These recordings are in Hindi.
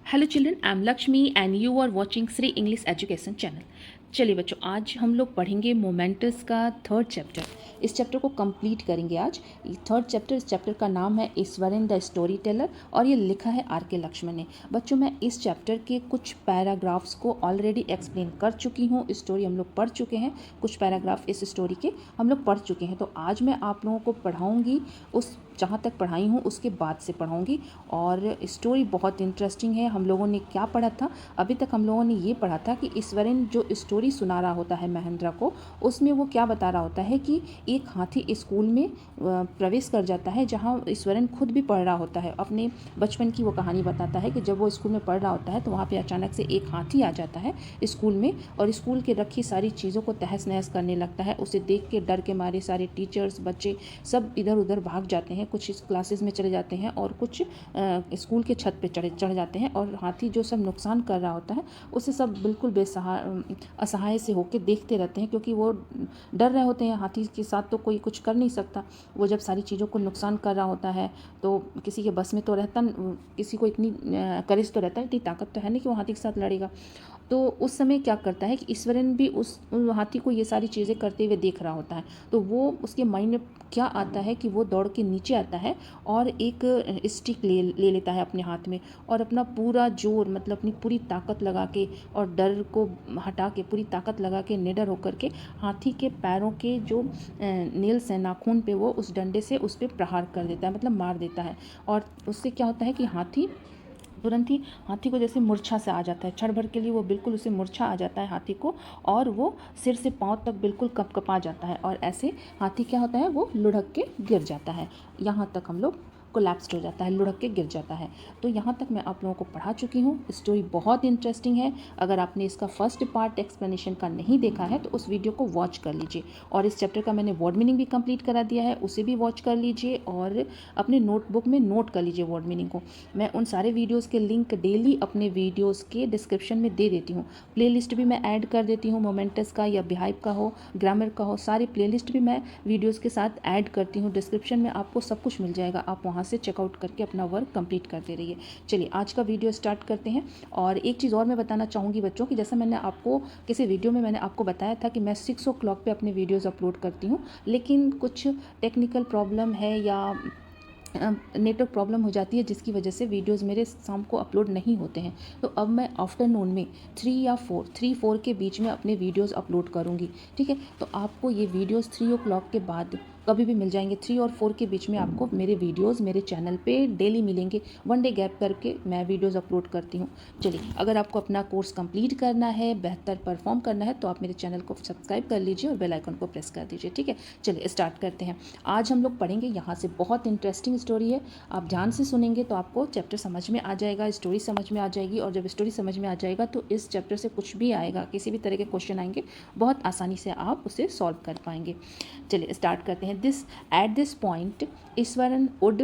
Hello children, I am Lakshmi and you are watching Shri English education channel. चलिए बच्चों, आज हम लोग पढ़ेंगे मोमेंटस का थर्ड चैप्टर। इस चैप्टर को कंप्लीट करेंगे आज। ये थर्ड चैप्टर, इस चैप्टर का नाम है ईश्वरन द स्टोरी टेलर और ये लिखा है आर के लक्ष्मण ने। बच्चों, मैं इस चैप्टर के कुछ पैराग्राफ्स को ऑलरेडी एक्सप्लेन कर चुकी हूँ। स्टोरी हम लोग पढ़ चुके हैं, कुछ पैराग्राफ इस स्टोरी के हम लोग पढ़ चुके हैं। तो आज मैं आप लोगों को पढ़ाऊँगी, उस जहाँ तक पढ़ाई हूँ उसके बाद से पढ़ाऊँगी। और स्टोरी बहुत इंटरेस्टिंग है। हम लोगों ने क्या पढ़ा था अभी तक? हम लोगों ने ये पढ़ा था कि ईश्वरन जो स्टोरी सुना रहा होता है महेंद्र को, उसमें वो क्या बता रहा होता है कि एक हाथी स्कूल में प्रवेश कर जाता है, जहाँ ईश्वरन खुद भी पढ़ रहा होता है। अपने बचपन की वो कहानी बताता है कि जब वो स्कूल में पढ़ रहा होता है तो वहाँ पे अचानक से एक हाथी आ जाता है स्कूल में और स्कूल के रखी सारी चीज़ों को तहस नहस करने लगता है। उसे देख के डर के मारे सारे टीचर्स, बच्चे सब इधर उधर भाग जाते हैं। कुछ इस क्लासेस में चले जाते हैं और कुछ स्कूल के छत पे चढ़ जाते हैं। और हाथी जो सब नुकसान कर रहा होता है उसे सब बिल्कुल असहाय से होकर देखते रहते हैं, क्योंकि वो डर रहे होते हैं। हाथी के साथ तो कोई कुछ कर नहीं सकता। वो जब सारी चीज़ों को नुकसान कर रहा होता है तो किसी के बस में तो रहता, किसी को इतनी करेज तो रहता है, इतनी ताकत तो है नहीं कि वो हाथी के साथ लड़ेगा। तो उस समय क्या करता है कि ईश्वरन भी उस हाथी को ये सारी चीज़ें करते हुए देख रहा होता है। तो वो उसके माइंड में क्या आता है कि वो दौड़ के नीचे आता है और एक स्टिक ले लेता है अपने हाथ में और अपना पूरा जोर, मतलब अपनी पूरी ताकत लगा के और डर को हटा के पूरी ताकत लगा के निडर होकर के हाथी के पैरों के जो नेल्स हैं, नाखून पे, वो उस डंडे से उस पर प्रहार कर देता है, मतलब मार देता है। और उससे क्या होता है कि तुरंत ही हाथी को जैसे मूर्छा से आ जाता है। क्षण भर के लिए वो बिल्कुल उसे मूर्छा आ जाता है हाथी को, और वो सिर से पांव तक बिल्कुल कँपकपा जाता है और ऐसे हाथी क्या होता है, वो लुढ़क के गिर जाता है। यहाँ तक हम लोग कोलैप्स्ड हो जाता है, लुढ़क के गिर जाता है। तो यहाँ तक मैं आप लोगों को पढ़ा चुकी हूँ। स्टोरी बहुत इंटरेस्टिंग है। अगर आपने इसका फर्स्ट पार्ट एक्सप्लेनेशन का नहीं देखा है तो उस वीडियो को वॉच कर लीजिए। और इस चैप्टर का मैंने वर्ड मीनिंग भी कंप्लीट करा दिया है, उसे भी वॉच कर लीजिए और अपने नोटबुक में नोट कर लीजिए वर्ड मीनिंग को। मैं उन सारे वीडियोज़ के लिंक डेली अपने वीडियोज़ के डिस्क्रिप्शन में दे देती हूँ। प्लेलिस्ट भी मैं ऐड कर देती हूँ, मोमेंटस का या बिहाइव का हो, ग्रामर का हो, सारी प्लेलिस्ट भी मैं वीडियोज़ के साथ ऐड करती हूँ। डिस्क्रिप्शन में आपको सब कुछ मिल जाएगा, आप वहाँ से चेकआउट करके अपना वर्क कंप्लीट करते रहिए। चलिए आज का वीडियो स्टार्ट करते हैं। और एक चीज़ और मैं बताना चाहूँगी बच्चों कि जैसा मैंने आपको किसी वीडियो में मैंने आपको बताया था कि मैं 6 o'clock पे अपने वीडियोज़ अपलोड करती हूँ, लेकिन कुछ टेक्निकल प्रॉब्लम है या नेटवर्क प्रॉब्लम हो जाती है, जिसकी वजह से वीडियोस मेरे शाम को अपलोड नहीं होते हैं। तो अब मैं आफ्टरनून में 3 या 4 के बीच में अपने वीडियोस अपलोड करूँगी। ठीक है, तो आपको ये वीडियोस 3 o'clock के बाद कभी भी मिल जाएंगे। 3 और 4 के बीच में आपको मेरे वीडियोस मेरे चैनल पे डेली मिलेंगे। 1 डे गैप करके मैं वीडियोस अपलोड करती हूँ। चलिए, अगर आपको अपना कोर्स कंप्लीट करना है, बेहतर परफॉर्म करना है, तो आप मेरे चैनल को सब्सक्राइब कर लीजिए और बेल आइकन को प्रेस कर दीजिए। ठीक है, चलिए स्टार्ट करते हैं। आज हम लोग पढ़ेंगे यहाँ से, बहुत इंटरेस्टिंग स्टोरी है। आप ध्यान से सुनेंगे तो आपको चैप्टर समझ में आ जाएगा, स्टोरी समझ में आ जाएगी। और जब स्टोरी समझ में आ जाएगा तो इस चैप्टर से कुछ भी आएगा, किसी भी तरह के क्वेश्चन आएंगे, बहुत आसानी से आप उसे सॉल्व कर पाएंगे। चलिए स्टार्ट करते हैं। At this point Eswaran would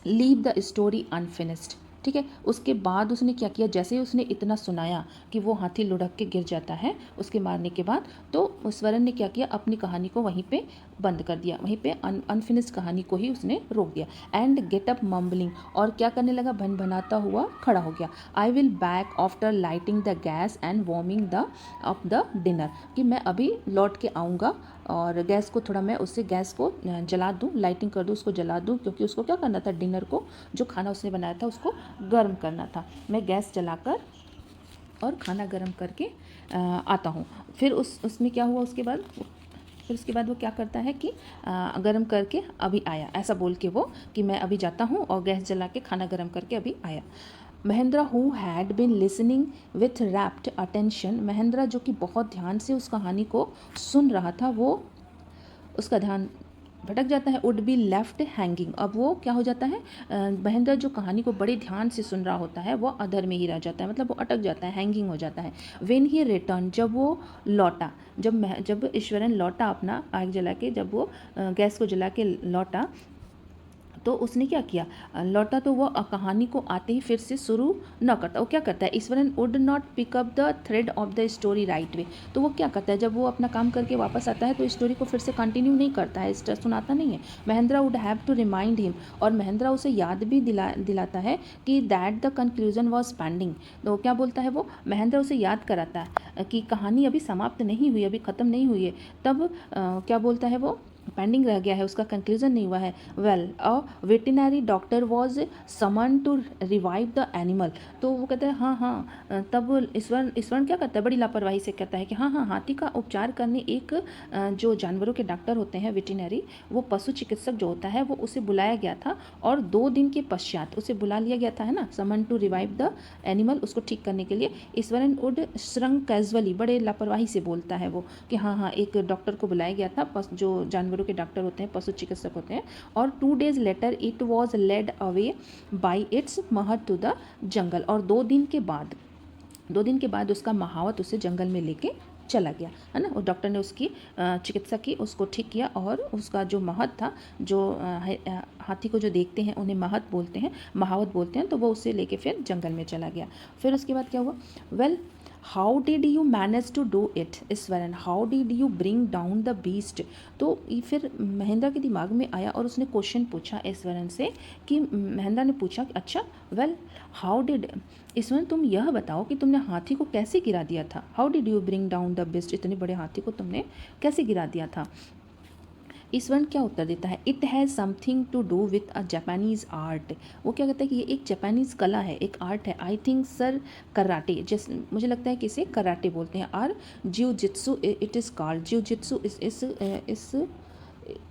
leave the story unfinished. ठीक है, उसके बाद उसने क्या किया, जैसे उसने इतना सुनाया कि वो हाथी लुढ़क के गिर जाता है उसके मारने के बाद, तो ईश्वरन ने क्या किया, अपनी कहानी को वहीं पे बंद कर दिया, वहीं पे अनफिनिश्ड कहानी को ही उसने रोक दिया। एंड गेट अप मम्बलिंग, और क्या करने लगा, भनभनाता हुआ खड़ा हो गया। I will back after lighting the gas and warming the of the dinner, कि मैं अभी लौट के आऊँगा और गैस को थोड़ा मैं उससे गैस को जला दूँ, लाइटिंग कर दूँ, उसको जला दूँ, क्योंकि उसको क्या करना था, डिनर को, जो खाना उसने बनाया था उसको गर्म करना था। मैं गैस जलाकर और खाना गर्म करके आता हूँ। फिर उसमें क्या हुआ, उसके बाद वो क्या करता है कि गर्म करके अभी आया, ऐसा बोल के वो कि मैं अभी जाता हूँ और गैस जला के खाना गर्म करके अभी आया। Mahindra who had been listening with wrapped attention, Mahindra जो कि बहुत ध्यान से उस कहानी को सुन रहा था, वो उसका ध्यान भटक जाता है। वुड बी लेफ्ट हैंगिंग, अब वो क्या हो जाता है, महेंद्र जो कहानी को बड़े ध्यान से सुन रहा होता है वो अधर में ही रह जाता है, मतलब वो अटक जाता है, हैंगिंग हो जाता है। व्हेन ही रिटर्न, जब वो लौटा, जब ईश्वरन लौटा अपना आग जला के, जब वो गैस को जला के लौटा, तो उसने क्या किया, लौटा तो वो कहानी को आते ही फिर से शुरू न करता। वो क्या करता है, Ishwaran would not pick up the thread of the story right away. तो वो क्या करता है, जब वो अपना काम करके वापस आता है तो स्टोरी को फिर से कंटिन्यू नहीं करता है, सुनाता नहीं है। Mahendra would have to remind him, और महेंद्रा उसे याद भी दिलाता है कि that the conclusion was pending. तो क्या बोलता है वो, महेंद्रा उसे याद कराता है कि कहानी अभी समाप्त नहीं हुई, अभी ख़त्म नहीं हुई है। तब क्या बोलता है वो, पेंडिंग रह गया है, उसका कंक्लूजन नहीं हुआ है। Well a veterinary doctor was summon to revive the animal. तो वो कहता है हाँ हाँ, तब ईश्वरन क्या करता है, बड़ी लापरवाही से कहता है कि हाँ हाँ, हाथी का उपचार करने एक जो जानवरों के डॉक्टर होते हैं वेटनरी, वो पशु चिकित्सक जो होता है, वो उसे बुलाया गया था और 2 दिन के पश्चात उसे बुला लिया गया था, है ना, summon to revive the animal, उसको ठीक करने के लिए। ईश्वरन वुड श्रंग कैजुअली, बड़े लापरवाही से बोलता है वो कि हाँ हाँ, एक डॉक्टर को बुलाया गया था, जो जानवरों के डॉक्टर होते हैं, पशु चिकित्सक होते हैं, और 2 days later it was led away by its mahout to the jungle. और 2 दिन के बाद उसका महावत उसे जंगल में लेके चला गया, है ना। और डॉक्टर ने उसकी चिकित्सा की, उसको ठीक किया, और उसका जो महत था, जो हाथी को जो देखते हैं उन्हें महत बोलते हैं, महावत बोलते हैं, तो वो उसे लेके फिर जंगल में चला गया। फिर उसके बाद क्या हुआ, well how did you manage to do it Ishwaran, how did you bring down the beast. तो फिर महेंद्र के दिमाग में आया और उसने क्वेश्चन पूछा ईश्वरन से कि महेंद्र ने पूछा कि अच्छा, वेल हाउ डिड, ईश्वरन तुम यह बताओ कि तुमने हाथी को कैसे गिरा दिया था, how did you bring down the beast, इतने बड़े हाथी को तुमने कैसे गिरा दिया था। ईश्वरन क्या उत्तर देता है, it has something to do with a Japanese art. वो क्या कहता है कि ये एक जापानीज़ कला है, एक आर्ट है। आई थिंक सर कराटे, जैसे मुझे लगता है कि इसे कराटे बोलते हैं, और जिउ जित्सु इट इज़ कॉल्ड, जिउ जित्सु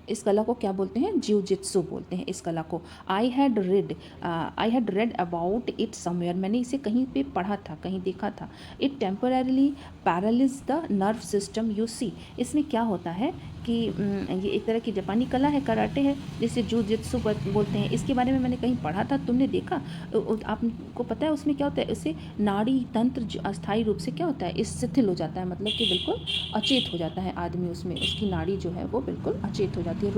इस कला को क्या बोलते हैं, जिउ जित्सु बोलते हैं इस कला को। I had read about it somewhere, मैंने इसे कहीं पे पढ़ा था, कहीं देखा था। It temporarily paralyse the nerve system you see. इसमें क्या होता है कि ये एक तरह की जापानी कला है, कराटे है, जिसे जिउ जित्सु बोलते हैं। इसके बारे में मैंने कहीं पढ़ा था, तुमने देखा, आपको पता है उसमें क्या होता है, इससे नाड़ी तंत्र अस्थायी रूप से क्या होता है, इस शिथिल हो जाता है, मतलब कि बिल्कुल अचेत हो जाता है आदमी, उसमें उसकी नाड़ी जो है वो बिल्कुल अचेत हो जाती है,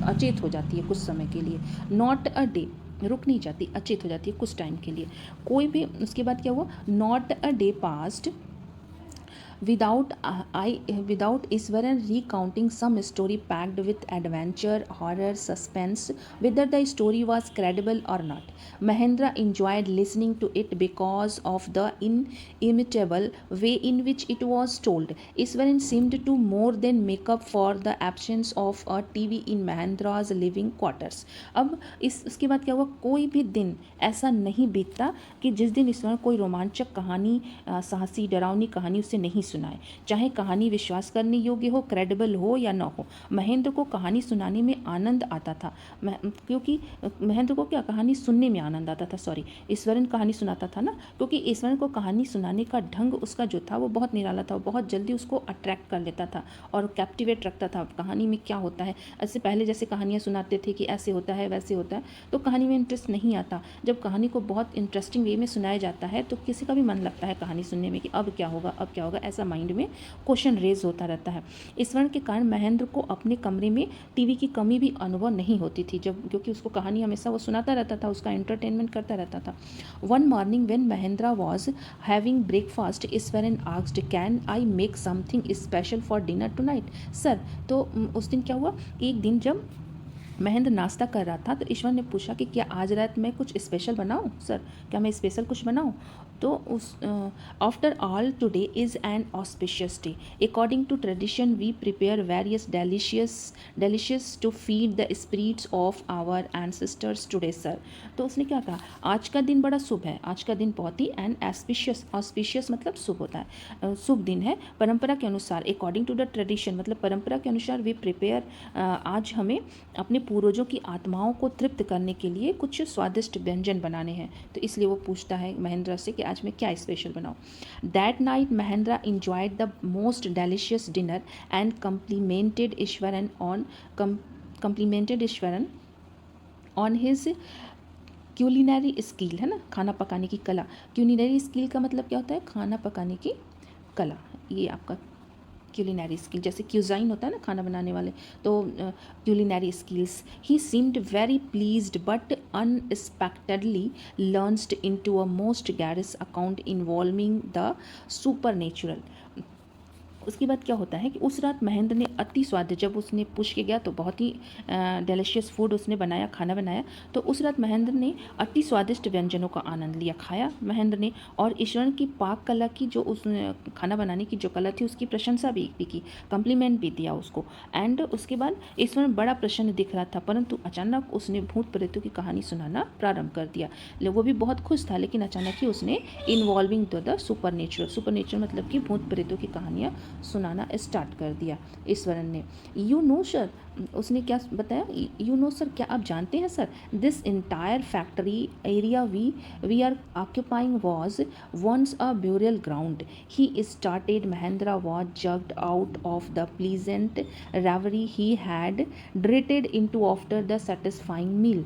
अचेत हो जाती है कुछ समय के लिए। नॉट अ डे, रुक नहीं जाती, अचेत हो जाती है कुछ टाइम के लिए, कोई भी। उसके बाद क्या हुआ, not a day passed without Iswaran recounting some story packed with adventure, horror, suspense, whether the story was credible or not. Mahendra enjoyed listening to it because of the inimitable way in which it was told. Iswaran seemed to more than make up for the absence of a TV in Mahendra's living quarters. अब इसके बाद क्या हुआ, कोई भी दिन ऐसा नहीं बीतता कि जिस दिन ईश्वरन कोई रोमांचक कहानी, साहसी डरावनी कहानी उसे नहीं सुनाए, चाहे कहानी विश्वास करने योग्य हो, क्रेडिबल हो या न हो। महेंद्र को कहानी सुनाने में आनंद आता था, क्योंकि महेंद्र को क्या, कहानी सुनने में आनंद आता था, सॉरी, ईश्वरन कहानी सुनाता था ना, क्योंकि ईश्वरन को कहानी सुनाने का ढंग उसका जो था वो बहुत निराला था, बहुत जल्दी उसको अट्रैक्ट कर लेता था और कैप्टिवेट रखता था कहानी में क्या होता है। ऐसे पहले जैसे कहानियाँ सुनाते थे कि ऐसे होता है वैसे होता है, तो कहानी में इंटरेस्ट नहीं आता। जब कहानी को बहुत इंटरेस्टिंग वे में सुनाया जाता है तो किसी का भी मन लगता है कहानी सुनने में कि अब क्या होगा, अब क्या होगा, ऐसा माइंड में क्वेश्चन रेज होता रहता है। इस वर्ण के कारण महेंद्र को अपने कमरे में टीवी की कमी भी अनुभव नहीं होती थी, जब क्योंकि उसको कहानी हमेशा वो सुनाता रहता था, उसका एंटरटेनमेंट करता रहता था। One morning when Mahindra was having breakfast, Eswaran asked, can I make something special for dinner tonight sir. तो उस दिन क्या हुआ, एक दिन जब महेंद्र नाश्ता कर रहा था तो ईश्वर ने पूछा कि क्या आज रात मैं कुछ स्पेशल बनाऊं सर, क्या मैं स्पेशल कुछ बनाऊं। तो उस after all today is an auspicious day, according to tradition we prepare various delicious to feed the spirits of our ancestors today sir. तो उसने क्या कहा, आज का दिन बड़ा शुभ है, आज का दिन बहुत ही एन ऑस्पिशियस मतलब शुभ होता है, शुभ दिन है। परंपरा के अनुसार, अकॉर्डिंग टू द ट्रेडिशन मतलब परंपरा के अनुसार, वी प्रिपेयर, आज हमें अपने पूर्वजों की आत्माओं को तृप्त करने के लिए कुछ स्वादिष्ट व्यंजन बनाने हैं। तो इसलिए वो पूछता है महेंद्र से कि आज मैं क्या स्पेशल बनाऊं। That night Mahindra enjoyed the most delicious dinner and complemented Eswaran on his culinary skill, है ना, खाना पकाने की कला। क्यूलिनरी स्किल का मतलब क्या होता है, खाना पकाने की कला। ये आपका क्यूलिनरी स्किल, जैसे क्यूजाइन होता है ना खाना बनाने वाले, तो culinary skills. He seemed very pleased but unexpectedly launched into a most garish account involving the supernatural. उसके बाद क्या होता है कि उस रात महेंद्र ने अति स्वादिष्ट, जब उसने पूछ के गया तो बहुत ही डिलीशियस फूड उसने बनाया, खाना बनाया, तो उस रात महेंद्र ने अति स्वादिष्ट व्यंजनों का आनंद लिया, खाया महेंद्र ने, और ईश्वरन की पाक कला की, जो उस खाना बनाने की जो कला थी उसकी प्रशंसा भी की, कम्प्लीमेंट भी दिया उसको। एंड उसके बाद ईश्वरन बड़ा प्रसन्न दिख रहा था, परंतु अचानक उसने भूत प्रेतों की कहानी सुनाना प्रारंभ कर दिया। वो भी बहुत खुश था, लेकिन अचानक ही उसने इन्वॉल्विंग द सुपर नेचुरल मतलब कि भूत प्रेतों की कहानियाँ सुनाना स्टार्ट कर दिया ईश्वरन ने। यू नो सर, उसने क्या बताया, यू नो सर, क्या आप जानते हैं sir, this entire factory area we are occupying was once a burial ground. He started, Mahendra was jerked out of the pleasant reverie he had drifted into after the satisfying meal.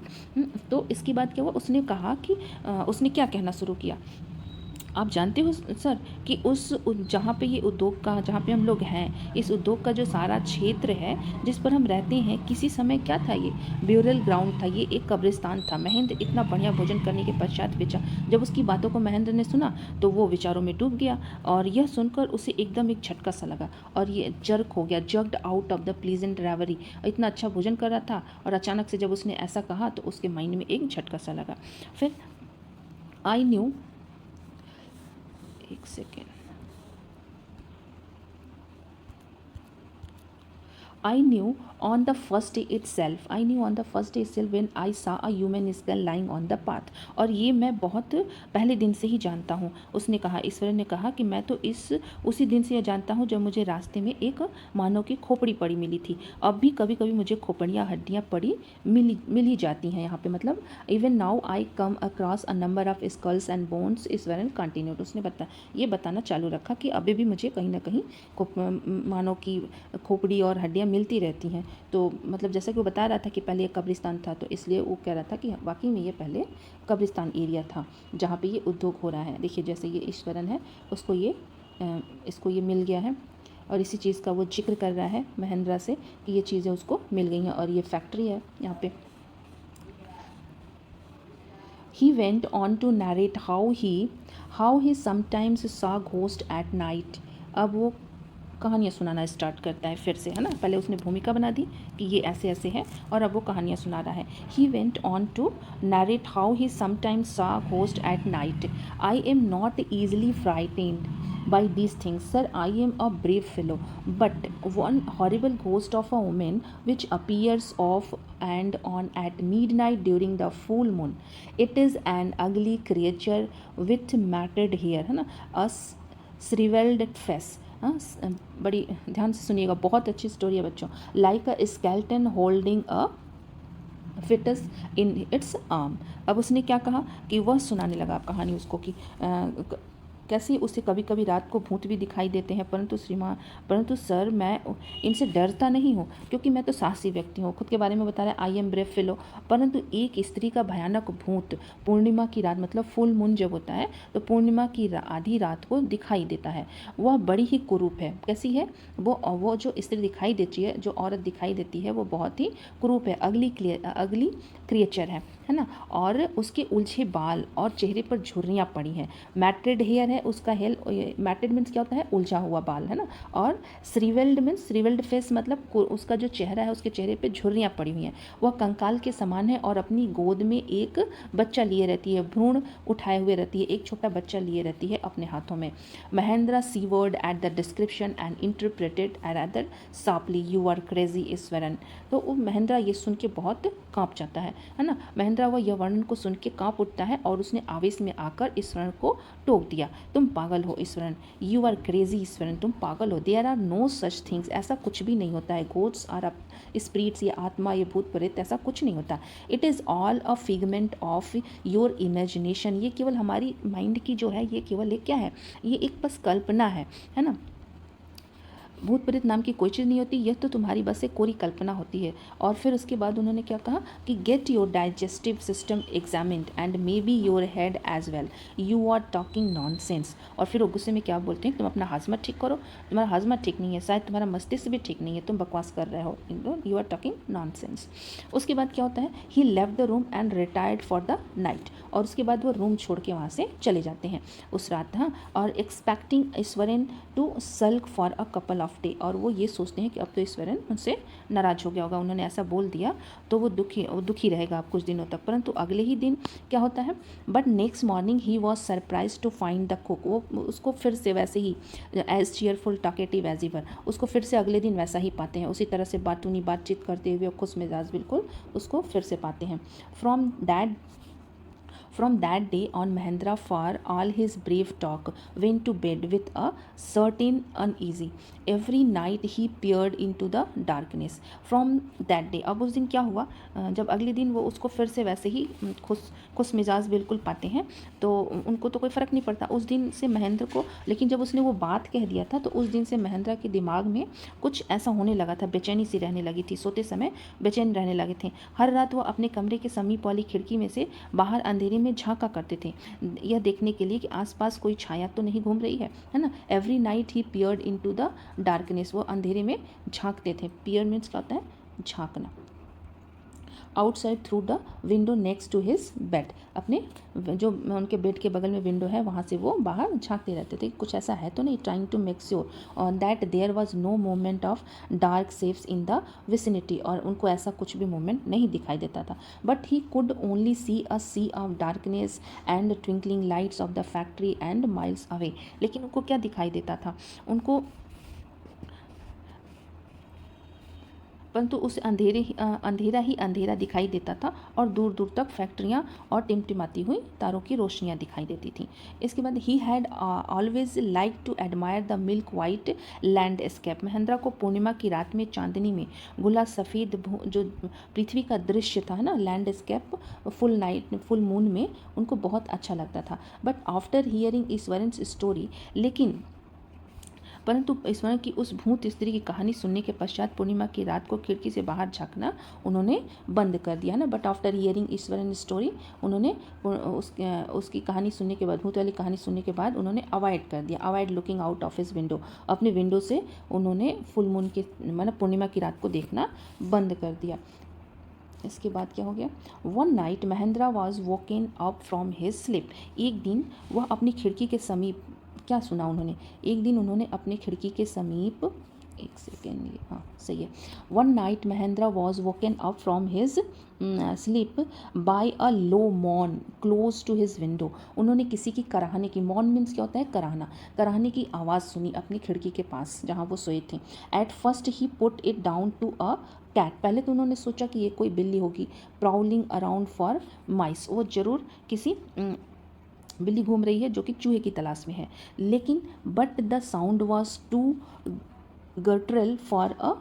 तो इसके बाद क्या हुआ, उसने कहा कि उसने क्या कहना शुरू किया, आप जानते हो सर कि जहाँ पे ये उद्योग का, जहाँ पे हम लोग हैं, इस उद्योग का जो सारा क्षेत्र है जिस पर हम रहते हैं, किसी समय क्या था, ये ब्यूरल ग्राउंड था, ये एक कब्रिस्तान था। महेंद्र इतना बढ़िया भोजन करने के पश्चात जब उसकी बातों को महेंद्र ने सुना तो वो विचारों में डूब गया, और यह सुनकर उसे एकदम एक झटका सा लगा और ये जर्क हो गया, जग्ड आउट ऑफ द प्लीजेंट रेवरी। इतना अच्छा भोजन कर रहा था और अचानक से जब उसने ऐसा कहा तो उसके माइंड में एक झटका सा लगा। फिर आई न्यू, एक second, I knew on the first day itself when I saw a human skull lying on the path। और ये मैं बहुत पहले दिन से ही जानता हूँ, उसने कहा, ईश्वर ने कहा कि मैं तो उसी दिन से यह जानता हूँ जब मुझे रास्ते में एक मानव की खोपड़ी पड़ी मिली थी। अब भी कभी कभी मुझे खोपड़ियाँ, हड्डियाँ पड़ी मिल ही जाती हैं यहाँ पे, मतलब even now I come across a number of skulls and bones. Ishwaran continued, उसने ये बताना चालू रखा कि अभी भी मुझे कहीं ना कहीं मानव की खोपड़ी और हड्डियाँ मिलती रहती हैं। तो मतलब जैसा कि वो बता रहा था कि पहले एक कब्रिस्तान था, तो इसलिए वो कह रहा था कि वाकई में ये पहले कब्रिस्तान एरिया था जहाँ पे ये उद्योग हो रहा है। देखिए जैसे ये ईश्वरन है, इसको ये मिल गया है, और इसी चीज़ का वो जिक्र कर रहा है महेंद्रा से कि ये चीज़ें उसको मिल गई हैं और ये फैक्ट्री है यहाँ पे। He went on to narrate how he sometimes saw ghost at night। अब वो कहानियाँ सुनाना स्टार्ट करता है फिर से, है ना। पहले उसने भूमिका बना दी कि ये ऐसे ऐसे है, और अब वो कहानियाँ सुना रहा है। He went on to narrate how he sometimes saw ghost at night. I am not easily frightened by these things, sir. I am a brave fellow, but one horrible ghost of a woman which appears off and on at midnight during the full moon. It is an ugly creature with matted hair, है ना, a shriveled face। हाँ, बड़ी ध्यान से सुनिएगा, बहुत अच्छी स्टोरी है बच्चों। Like a skeleton holding a foetus in its arm. अब उसने क्या कहा कि वह सुनाने लगा कहानी उसको कि कैसे उसे कभी कभी रात को भूत भी दिखाई देते हैं, परंतु सर मैं इनसे डरता नहीं हूँ, क्योंकि मैं तो साहसी व्यक्ति हूँ। खुद के बारे में बता रहा है, आई एम ब्रेव फेलो। परंतु एक स्त्री का भयानक भूत पूर्णिमा की रात, मतलब फुल मून जब होता है तो पूर्णिमा की आधी रात को दिखाई देता है। वह बड़ी ही कुरूप है। कैसी है वो जो स्त्री दिखाई देती है, जो औरत दिखाई देती है, वो बहुत ही कुरूप है, अगली क्रिएचर है ना। और उसके उलझे बाल और चेहरे पर झुर्रियाँ पड़ी हैं। मैटेड हेयर है उसका, मैटेड मीन्स क्या होता है, उलझा हुआ बाल, है ना। और श्रीवेल्ड फेस, मतलब उसका जो चेहरा है, उसके चेहरे पे झुर्रियाँ पड़ी हुई हैं। वह कंकाल के समान है और अपनी गोद में एक बच्चा लिए रहती है, भ्रूण उठाए हुए रहती है, एक छोटा बच्चा लिए रहती है अपने हाथों में। Mahindra seaward at the description and interpreted rather sharply, you are crazy Eswaran. तो वो महेंद्रा ये सुन के बहुत काँप जाता है ना। महेंद्रा वह यह वर्णन को सुन के काँप उठता है और उसने आवेश में आकर ईश्वरन को टोक दिया, तुम पागल हो Ishwaran, you are crazy Ishwaran, तुम पागल हो, there are no such things, ऐसा कुछ भी नहीं होता है, घोट्स आर स्पिरिट्स, ये आत्मा, ये भूत प्रेत, ऐसा कुछ नहीं होता। It is all a figment of your imagination, ये केवल हमारी माइंड की जो है, ये केवल एक क्या है, ये एक बस कल्पना है ना। भूत प्रेत नाम की कोई चीज़ नहीं होती, यह तो तुम्हारी बस एक कोरी कल्पना होती है। और फिर उसके बाद उन्होंने क्या कहा कि get your digestive system examined and maybe your head as well, you are talking nonsense. और फिर वो गुस्से में क्या बोलते हैं, तुम अपना हाजमा ठीक करो, तुम्हारा हाजमा ठीक नहीं है, शायद तुम्हारा मस्तिष्क भी ठीक नहीं है, तुम बकवास कर रहे हो, यू आर टॉकिंग नॉनसेंस। उसके बाद क्या होता है, he left the room and retired for the night. और उसके बाद वो रूम छोड़ के वहाँ से चले जाते हैं उस रात। हाँ, और expecting Eshwaran to sulk for a couple of day. और वो ये सोचते हैं कि अब तो ईश्वरन उनसे नाराज़ हो गया होगा, उन्होंने ऐसा बोल दिया तो वो दुखी रहेगा अब कुछ दिनों तक। परंतु अगले ही दिन क्या होता है, but next morning he was surprise to find the cook. वो उसको फिर से वैसे ही as cheerful talkative as ever, उसको फिर से अगले दिन वैसा ही पाते हैं, उसी तरह से बातचीत करते हुए खुश मिजाज बिल्कुल उसको फिर से पाते हैं। From that day on, Mahendra, for all his brave talk, went to bed with a certain uneasy. Every night he peered into the darkness. From that day, अब उस दिन क्या हुआ, जब अगले दिन वो उसको फिर से वैसे ही खुश मिजाज बिल्कुल पाते हैं, तो उनको तो कोई फ़र्क नहीं पड़ता उस दिन से महेंद्र को। लेकिन जब उसने वो बात कह दिया था तो उस दिन से महेंद्र के दिमाग में कुछ ऐसा होने लगा था, बेचैनी सी रहने लगी थी, सोते समय बेचैन रहने लगे थे। हर रात वो अपने कमरे के समीप वाली खिड़की में से बाहर अंधेरे में झांका करते थे, यह देखने के लिए कि आसपास कोई छाया तो नहीं घूम रही है ना। Every night he peered into the darkness, वो अंधेरे में झांकते थे। पियर मीन्स क्या होता है, झांकना। Outside through the window next to his bed, अपने जो उनके बेड के बगल में विंडो है वहाँ से वो बाहर झांकते रहते थे, कुछ ऐसा है तो नहीं, trying to make sure that there was no moment of dark shapes in the vicinity. और उनको ऐसा कुछ भी मोमेंट नहीं दिखाई देता था। But he could only see a sea of darkness and twinkling lights of the factory and miles away. लेकिन उनको क्या दिखाई देता था, उनको परंतु उसे अंधेरा दिखाई देता था और दूर दूर तक फैक्ट्रियाँ और टिमटिमाती हुई तारों की रोशनियाँ दिखाई देती थीं। इसके बाद he had always like to admire the milk white landscape. Mahendra को पूर्णिमा की रात में चांदनी में घुला सफ़ेद जो पृथ्वी का दृश्य था ना, लैंडस्केप फुल मून में उनको बहुत अच्छा लगता था। But after hearing Iswaran's story, परंतु ईश्वर की उस भूत स्त्री की कहानी सुनने के पश्चात पूर्णिमा की रात को खिड़की से बाहर झांकना उन्होंने बंद कर दिया ना। But after hearing Eswaran story, उन्होंने उसकी कहानी सुनने के बाद, भूत वाली कहानी सुनने के बाद उन्होंने अवॉइड कर दिया, avoid looking out of his window, अपने विंडो से उन्होंने फुल मून के मतलब पूर्णिमा की रात को देखना बंद कर दिया। इसके बाद क्या हो गया, one night Mahendra was woken up from his sleep. एक दिन वह अपनी खिड़की के समीप, क्या सुना उन्होंने, एक दिन उन्होंने अपने खिड़की के समीप, एक सेकेंड, ये हाँ सही है, one night Mahendra was woken up from his sleep by a low moan close to his window. उन्होंने किसी की कराहने की, मॉन मीन्स क्या होता है, कराहने की आवाज़ सुनी अपनी खिड़की के पास जहाँ वो सोए थे। At first he put it down to a cat, पहले तो उन्होंने सोचा कि ये कोई बिल्ली होगी, प्राउलिंग अराउंड फॉर माइस, वो ज़रूर किसी बिल्ली घूम रही है जो कि चूहे की तलाश में है। लेकिन but the sound was too guttural for a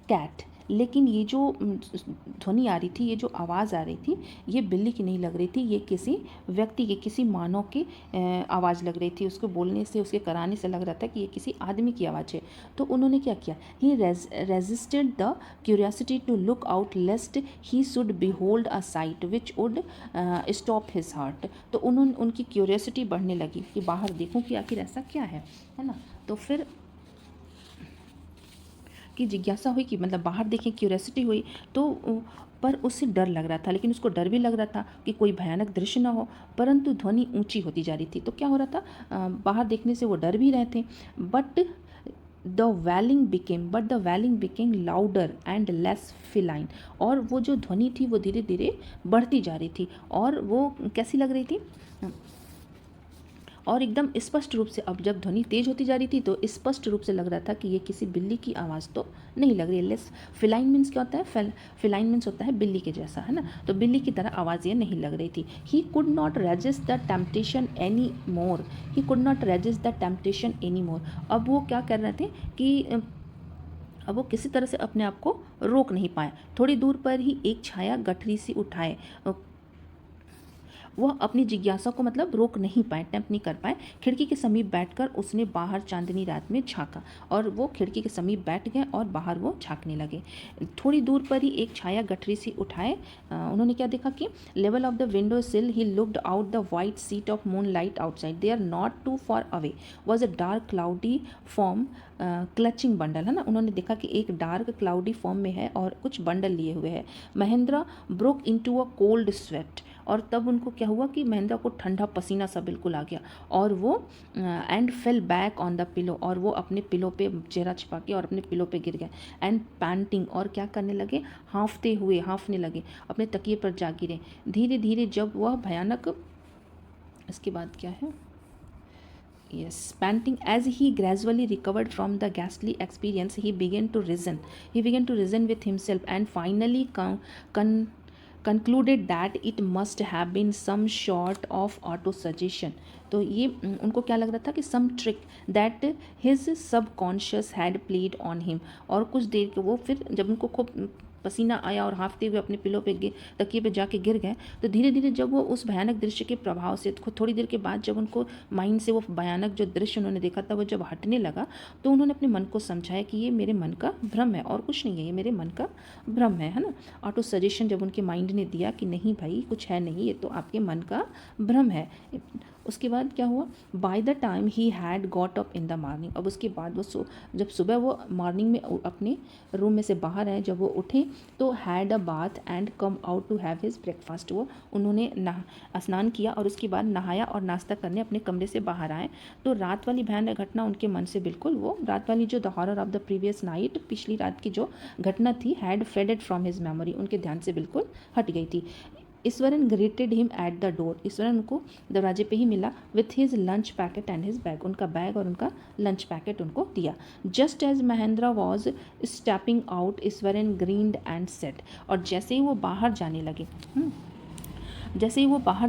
cat, लेकिन ये जो ध्वनि आ रही थी, ये जो आवाज़ आ रही थी, ये बिल्ली की नहीं लग रही थी, ये किसी व्यक्ति की, किसी मानव की आवाज़ लग रही थी। उसको बोलने से, उसके कराने से लग रहा था कि ये किसी आदमी की आवाज़ है। तो उन्होंने क्या किया, he resisted the curiosity to look out lest he should behold a sight which would stop his heart. तो उनकी क्यूरियोसिटी बढ़ने लगी कि बाहर देखूं कि आखिर ऐसा क्या है ना। तो फिर की जिज्ञासा हुई कि मतलब बाहर देखें, क्यूरियोसिटी हुई, तो पर उससे डर लग रहा था। लेकिन उसको डर भी लग रहा था कि कोई भयानक दृश्य ना हो, परंतु ध्वनि ऊंची होती जा रही थी। तो क्या हो रहा था, बाहर देखने से वो डर भी रहे थे। But the wailing became louder and less feline. और वो जो ध्वनि थी वो धीरे धीरे बढ़ती जा रही थी, और वो कैसी लग रही थी, और एकदम स्पष्ट रूप से, अब जब ध्वनि तेज होती जा रही थी तो स्पष्ट रूप से लग रहा था कि ये किसी बिल्ली की आवाज़ तो नहीं लग रही है। लेस फिलाइन मीन्स क्या होता है, फिलाइन मीन्स होता है बिल्ली के जैसा, है ना। तो बिल्ली की तरह आवाज़ ये नहीं लग रही थी। He could not resist the temptation any more, he could not resist the temptation any more. अब वो क्या कर रहे थे कि अब वो किसी तरह से अपने आप को रोक नहीं पाए। थोड़ी दूर पर ही एक छाया गठरी सी उठाए वह अपनी जिज्ञासा को मतलब रोक नहीं पाए, टेम्प नहीं कर पाए। खिड़की के समीप बैठकर उसने बाहर चांदनी रात में झांका और वो खिड़की के समीप बैठ गए और बाहर वो झांकने लगे। थोड़ी दूर पर ही एक छाया गठरी सी उठाए उन्होंने क्या देखा कि level of the window sill he looked out the white sheet of moonlight outside, they are not too far away was a dark cloudy form clutching bundle, है ना। उन्होंने देखा कि एक डार्क क्लाउडी फॉर्म में है और कुछ बंडल लिए हुए है। Mahendra broke into a cold sweat, और तब उनको क्या हुआ कि महेंद्र को ठंडा पसीना सा बिल्कुल आ गया और वो and fell back on the pillow, और वो अपने पिलो पे चेहरा छिपा के और अपने पिलो पे गिर गए। एंड पैंटिंग, और क्या करने लगे, हाँफने लगे, अपने तकिए पर जा गिरे। धीरे धीरे जब वह भयानक, इसके बाद क्या है, yes, panting as he gradually recovered from the ghastly experience, he began to reason with himself and finally concluded that it must have been some sort of auto suggestion। तो ये उनको क्या लग रहा था कि some trick that his subconscious had played on him। और कुछ देर के वो फिर जब उनको खूब पसीना आया और हाँफते हुए अपने पिलो पे तकिए पे जाके गिर गए, तो धीरे धीरे जब वो उस भयानक दृश्य के प्रभाव से, थोड़ी देर के बाद जब उनको माइंड से वो भयानक जो दृश्य उन्होंने देखा था वो जब हटने लगा, तो उन्होंने अपने मन को समझाया कि ये मेरे मन का भ्रम है और कुछ नहीं है, ये मेरे मन का भ्रम है ना। ऑटो सजेशन जब उनके माइंड ने दिया कि नहीं भाई कुछ है नहीं, ये तो आपके मन का भ्रम है। उसके बाद क्या हुआ, by the time he had got up in the morning, अब उसके बाद वो जब सुबह वो मॉर्निंग में अपने रूम में से बाहर आए, जब वो उठे तो had a bath and come out to have his breakfast, वो उन्होंने स्नान किया और उसके बाद नहाया और नाश्ता करने अपने कमरे से बाहर आए। तो रात वाली भयानक घटना उनके मन से बिल्कुल, वो रात वाली जो the horror of the previous night, पिछली रात की जो घटना थी, had faded from his memory, उनके ध्यान से बिल्कुल हट गई थी। Eshwaran greeted him at the door, Eshwaran उनको दरवाजे पे ही मिला with his lunch packet and his bag, उनका बैग और उनका लंच पैकेट उनको दिया। Just as Mahendra was stepping out, Eshwaran grinned and said, और जैसे ही वो बाहर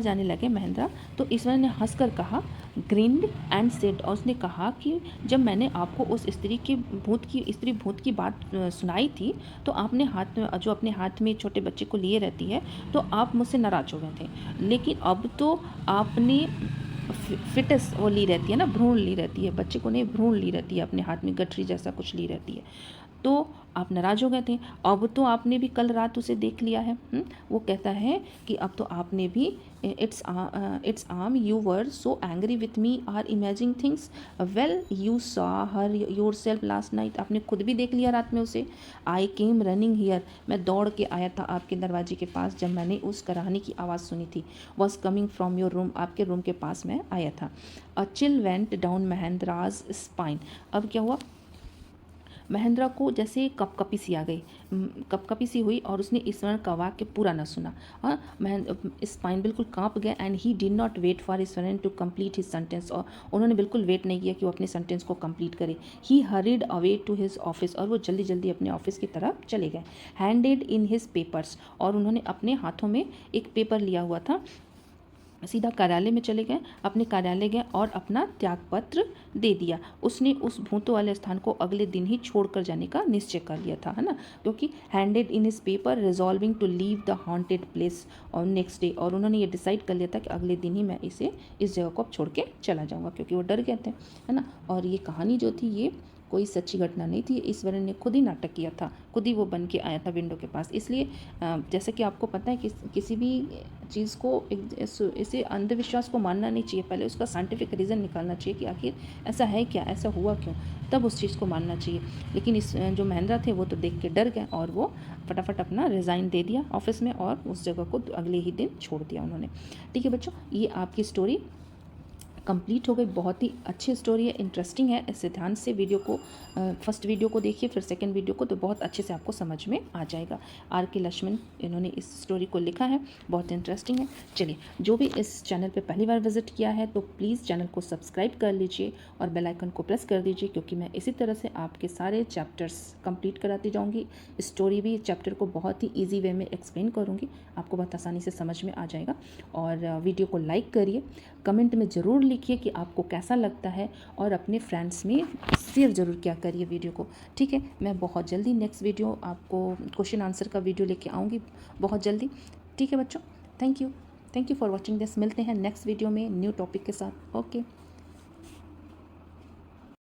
जाने लगे महेंद्र, तो ईश्वर ने हंसकर कहा ग्रीन्ड एंड सेड, और उसने कहा कि जब मैंने आपको उस स्त्री भूत की बात सुनाई थी, तो आपने जो अपने हाथ में छोटे बच्चे को लिए रहती है, तो आप मुझसे नाराज हो गए थे, लेकिन अब तो आपने फिटस वो ली रहती है ना, भ्रूण ली रहती है, बच्चे को नहीं भ्रूण ली रहती है, अपने हाथ में गठरी जैसा कुछ ली रहती है, तो आप नाराज़ हो गए थे, अब तो आपने भी कल रात उसे देख लिया है। वो कहता है कि अब तो आपने भी its arm you were so angry with me are imagining things, well you saw her yourself last night, आपने खुद भी देख लिया रात में उसे। आई केम रनिंग हियर, मैं दौड़ के आया था आपके दरवाजे के पास जब मैंने उस कराहनी की आवाज़ सुनी थी। Was coming from your room, आपके रूम के पास मैं आया था। A chill went down Mahendra's spine, अब क्या हुआ, महेंद्र को जैसे कपकपी सी आ गई, कपकपी सी हुई और उसने ईश्वरन का वाक्य पूरा न सुना। स्पाइन बिल्कुल कांप गया and he did not wait for Ishwaran to complete his sentence, और उन्होंने बिल्कुल वेट नहीं किया कि वो अपने सेंटेंस को कंप्लीट करे। He hurried away to his office, और वो जल्दी जल्दी अपने ऑफिस की तरफ चले गए। हैंडेड इन हिज पेपर्स, और उन्होंने अपने हाथों में एक पेपर लिया हुआ था, सीधा कार्यालय में चले गए, अपने कार्यालय गए और अपना त्यागपत्र दे दिया। उसने उस भूतों वाले स्थान को अगले दिन ही छोड़कर जाने का निश्चय कर लिया था, है ना, क्योंकि handed in his paper resolving to leave the haunted place on next day, और उन्होंने ये डिसाइड कर लिया था कि अगले दिन ही मैं इस जगह को अब छोड़ के चला जाऊँगा, क्योंकि वो डर गए थे, है ना। और ये कहानी जो थी ये कोई सच्ची घटना नहीं थी, ईश्वरन ने खुद ही नाटक किया था, खुद ही वो बन के आया था विंडो के पास। इसलिए जैसे कि आपको पता है कि किसी भी चीज़ को इसे अंधविश्वास को मानना नहीं चाहिए, पहले उसका साइंटिफिक रीज़न निकालना चाहिए कि आखिर ऐसा है क्या, ऐसा हुआ क्यों, तब उस चीज़ को मानना चाहिए। लेकिन इस जो महेंद्र थे वो तो देख के डर गए और वो फटाफट अपना रिज़ाइन दे दिया ऑफिस में और उस जगह को अगले ही दिन छोड़ दिया उन्होंने। ठीक है बच्चों, ये आपकी स्टोरी कंप्लीट हो गई। बहुत ही अच्छी स्टोरी है, इंटरेस्टिंग है। इससे ध्यान से वीडियो को फर्स्ट वीडियो को देखिए, फिर सेकंड वीडियो को, तो बहुत अच्छे से आपको समझ में आ जाएगा। आर के लक्ष्मण इन्होंने इस स्टोरी को लिखा है, बहुत इंटरेस्टिंग है। चलिए, जो भी इस चैनल पे पहली बार विजिट किया है तो प्लीज़ चैनल को सब्सक्राइब कर लीजिए और बेल आइकन को प्रेस कर दीजिए, क्योंकि मैं इसी तरह से आपके सारे चैप्टर्स कंप्लीट कराती जाऊँगी। स्टोरी भी चैप्टर को बहुत ही ईजी वे में एक्सप्लेन करूँगी, आपको बहुत आसानी से समझ में आ जाएगा। और वीडियो को लाइक करिए, कमेंट में ज़रूर लिखिए कि आपको कैसा लगता है, और अपने फ्रेंड्स में शेयर ज़रूर किया करिए वीडियो को। ठीक है, मैं बहुत जल्दी नेक्स्ट वीडियो आपको क्वेश्चन आंसर का वीडियो लेके आऊँगी बहुत जल्दी। ठीक है बच्चों, thank you. Thank you for watching this. मिलते हैं नेक्स्ट वीडियो में न्यू टॉपिक के साथ। ओके।